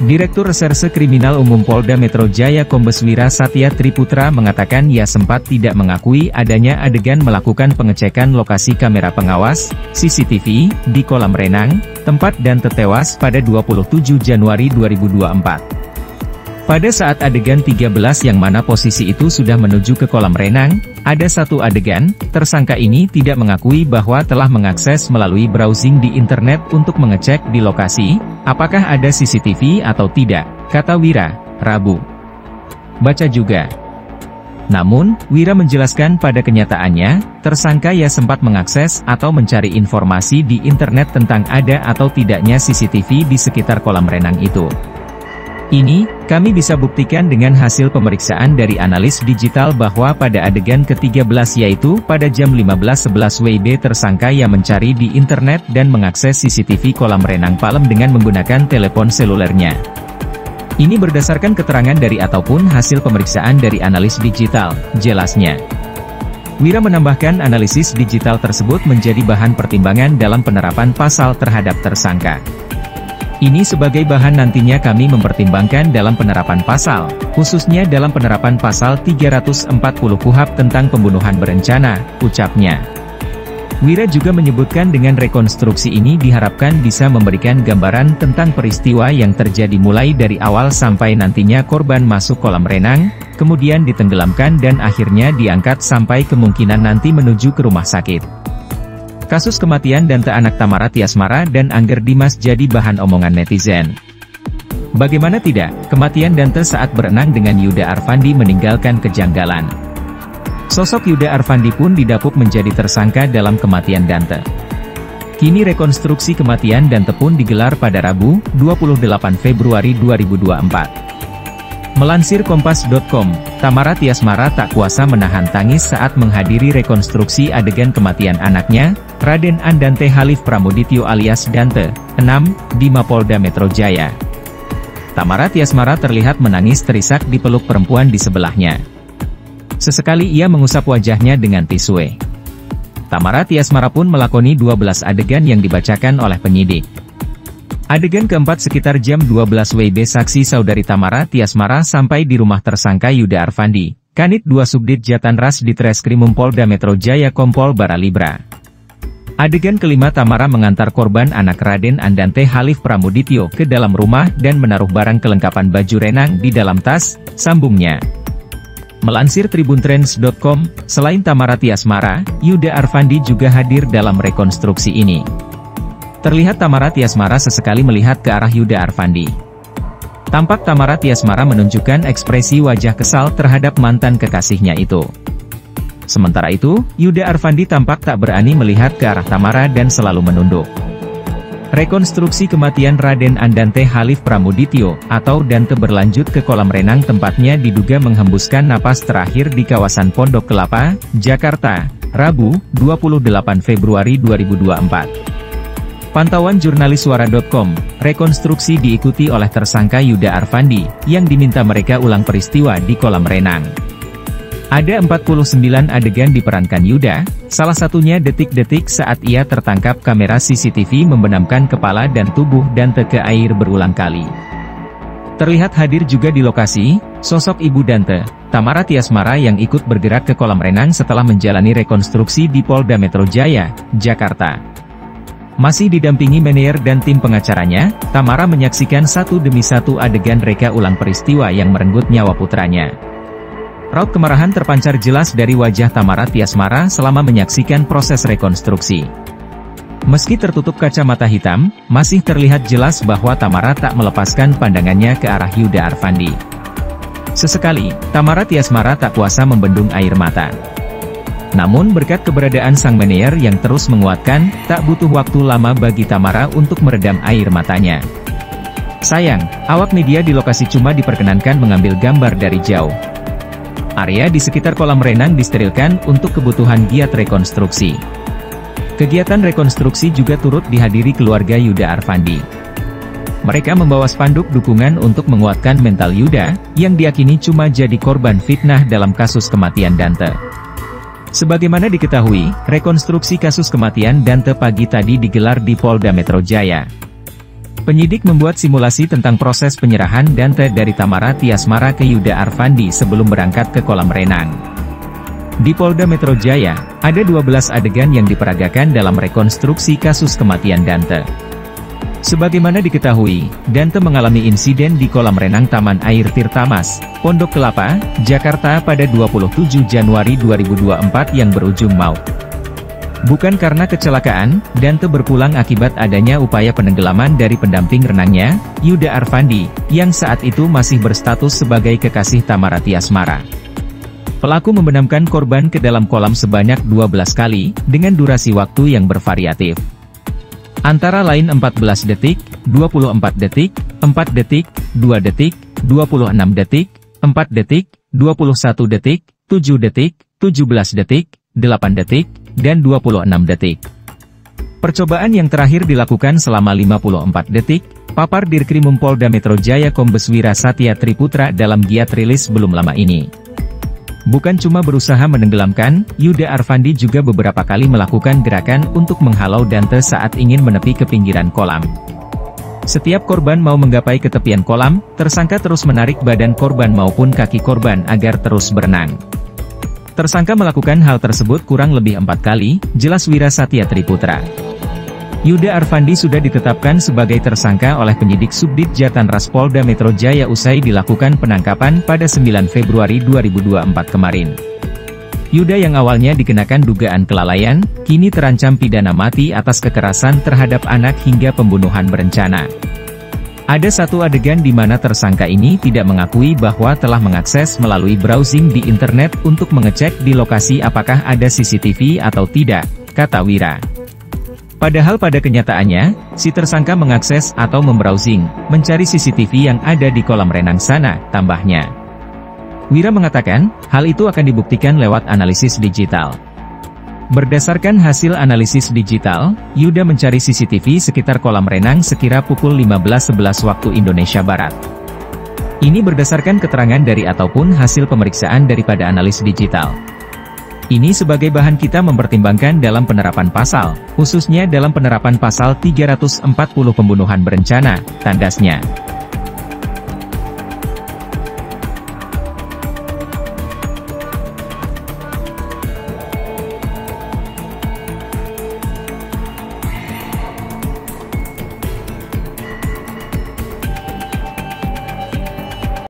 Direktur Reserse Kriminal Umum Polda Metro Jaya Kombes Wira Satya Triputra mengatakan ia sempat tidak mengakui adanya adegan melakukan pengecekan lokasi kamera pengawas, CCTV, di kolam renang, tempat Dante tewas pada 27 Januari 2024. Pada saat adegan 13 yang mana posisi itu sudah menuju ke kolam renang, ada satu adegan, tersangka ini tidak mengakui bahwa telah mengakses melalui browsing di internet untuk mengecek di lokasi, apakah ada CCTV atau tidak, kata Wira, Rabu. Baca juga. Namun, Wira menjelaskan pada kenyataannya, tersangka ya sempat mengakses atau mencari informasi di internet tentang ada atau tidaknya CCTV di sekitar kolam renang itu. Ini, kami bisa buktikan dengan hasil pemeriksaan dari analis digital bahwa pada adegan ke-13 yaitu pada jam 15.11 WIB tersangka yang mencari di internet dan mengakses CCTV kolam renang Palem dengan menggunakan telepon selulernya. Ini berdasarkan keterangan dari ataupun hasil pemeriksaan dari analis digital, jelasnya. Wira menambahkan analisis digital tersebut menjadi bahan pertimbangan dalam penerapan pasal terhadap tersangka. Ini sebagai bahan nantinya kami mempertimbangkan dalam penerapan pasal, khususnya dalam penerapan pasal 340 KUHP tentang pembunuhan berencana, ucapnya. Wira juga menyebutkan dengan rekonstruksi ini diharapkan bisa memberikan gambaran tentang peristiwa yang terjadi mulai dari awal sampai nantinya korban masuk kolam renang, kemudian ditenggelamkan dan akhirnya diangkat sampai kemungkinan nanti menuju ke rumah sakit. Kasus kematian Dante anak Tamara Tiasmara dan Angger Dimas jadi bahan omongan netizen. Bagaimana tidak, kematian Dante saat berenang dengan Yuda Arfandi meninggalkan kejanggalan. Sosok Yuda Arfandi pun didapuk menjadi tersangka dalam kematian Dante. Kini rekonstruksi kematian Dante pun digelar pada Rabu, 28 Februari 2024. Melansir Kompas.com, Tamara Tiasmara tak kuasa menahan tangis saat menghadiri rekonstruksi adegan kematian anaknya, Raden Andante Halif Pramudityo alias Dante, 6, di Mapolda Metro Jaya. Tamara Tiasmara terlihat menangis terisak dipeluk perempuan di sebelahnya. Sesekali ia mengusap wajahnya dengan tisu. Tamara Tiasmara pun melakoni 12 adegan yang dibacakan oleh penyidik. Adegan keempat sekitar jam 12 WIB saksi saudari Tamara Tiasmara sampai di rumah tersangka Yuda Arfandi, Kanit 2 Subdit Jatanras di Treskrimum Polda Metro Jaya Kompol Baralibra. Adegan kelima Tamara mengantar korban anak Raden Andante Halif Pramudityo ke dalam rumah dan menaruh barang kelengkapan baju renang di dalam tas, sambungnya. Melansir tribuntrends.com, selain Tamara Tiasmara, Yuda Arfandi juga hadir dalam rekonstruksi ini. Terlihat Tamara Tiasmara sesekali melihat ke arah Yuda Arfandi. Tampak Tamara Tiasmara menunjukkan ekspresi wajah kesal terhadap mantan kekasihnya itu. Sementara itu, Yuda Arfandi tampak tak berani melihat ke arah Tamara dan selalu menunduk. Rekonstruksi kematian Raden Andante Halif Pramudityo, atau Dante berlanjut ke kolam renang tempatnya diduga menghembuskan napas terakhir di kawasan Pondok Kelapa, Jakarta, Rabu, 28 Februari 2024. Pantauan jurnalis suara.com, rekonstruksi diikuti oleh tersangka Yuda Arfandi, yang diminta mereka ulang peristiwa di kolam renang. Ada 49 adegan diperankan Yuda, salah satunya detik-detik saat ia tertangkap kamera CCTV membenamkan kepala dan tubuh Dante ke air berulang kali. Terlihat hadir juga di lokasi, sosok ibu Dante, Tamara Tiasmara yang ikut bergerak ke kolam renang setelah menjalani rekonstruksi di Polda Metro Jaya, Jakarta. Masih didampingi manajer dan tim pengacaranya, Tamara menyaksikan satu demi satu adegan reka ulang peristiwa yang merenggut nyawa putranya. Raut kemarahan terpancar jelas dari wajah Tamara Tiasmara selama menyaksikan proses rekonstruksi. Meski tertutup kacamata hitam, masih terlihat jelas bahwa Tamara tak melepaskan pandangannya ke arah Yuda Arfandi. Sesekali, Tamara Tiasmara tak kuasa membendung air mata. Namun berkat keberadaan sang manajer yang terus menguatkan, tak butuh waktu lama bagi Tamara untuk meredam air matanya. Sayang, awak media di lokasi cuma diperkenankan mengambil gambar dari jauh. Area di sekitar kolam renang disterilkan untuk kebutuhan giat rekonstruksi. Kegiatan rekonstruksi juga turut dihadiri keluarga Yuda Arfandi. Mereka membawa spanduk dukungan untuk menguatkan mental Yuda, yang diyakini cuma jadi korban fitnah dalam kasus kematian Dante. Sebagaimana diketahui, rekonstruksi kasus kematian Dante pagi tadi digelar di Polda Metro Jaya. Penyidik membuat simulasi tentang proses penyerahan Dante dari Tamara Tiasmara ke Yuda Arfandi sebelum berangkat ke kolam renang. Di Polda Metro Jaya, ada 12 adegan yang diperagakan dalam rekonstruksi kasus kematian Dante. Sebagaimana diketahui, Dante mengalami insiden di kolam renang Taman Air Tirtamas, Pondok Kelapa, Jakarta pada 27 Januari 2024 yang berujung maut. Bukan karena kecelakaan, Dante berpulang akibat adanya upaya penenggelaman dari pendamping renangnya, Yuda Arfandi, yang saat itu masih berstatus sebagai kekasih Tamara Tiasmara. Pelaku membenamkan korban ke dalam kolam sebanyak 12 kali, dengan durasi waktu yang bervariatif. Antara lain 14 detik, 24 detik, 4 detik, 2 detik, 26 detik, 4 detik, 21 detik, 7 detik, 17 detik, 8 detik, dan 26 detik. Percobaan yang terakhir dilakukan selama 54 detik, papar Dirkrimum Polda Metro Jaya Kombes Wira Satya Triputra dalam giat rilis belum lama ini. Bukan cuma berusaha menenggelamkan, Yuda Arfandi juga beberapa kali melakukan gerakan untuk menghalau Dante saat ingin menepi ke pinggiran kolam. Setiap korban mau menggapai ke tepian kolam, tersangka terus menarik badan korban maupun kaki korban agar terus berenang. Tersangka melakukan hal tersebut kurang lebih 4 kali, jelas Wira Satya Triputra. Yuda Arfandi sudah ditetapkan sebagai tersangka oleh penyidik Subdit Jatanras Polda Metro Jaya usai dilakukan penangkapan pada 9 Februari 2024 kemarin. Yuda yang awalnya dikenakan dugaan kelalaian, kini terancam pidana mati atas kekerasan terhadap anak hingga pembunuhan berencana. Ada satu adegan di mana tersangka ini tidak mengakui bahwa telah mengakses melalui browsing di internet untuk mengecek di lokasi apakah ada CCTV atau tidak, kata Wira. Padahal pada kenyataannya, si tersangka mengakses atau membrowsing, mencari CCTV yang ada di kolam renang sana, tambahnya. Wira mengatakan, hal itu akan dibuktikan lewat analisis digital. Berdasarkan hasil analisis digital, Yuda mencari CCTV sekitar kolam renang sekira pukul 15.11 waktu Indonesia Barat. Ini berdasarkan keterangan dari ataupun hasil pemeriksaan daripada analis digital. Ini sebagai bahan kita mempertimbangkan dalam penerapan pasal, khususnya dalam penerapan pasal 340 pembunuhan berencana, tandasnya.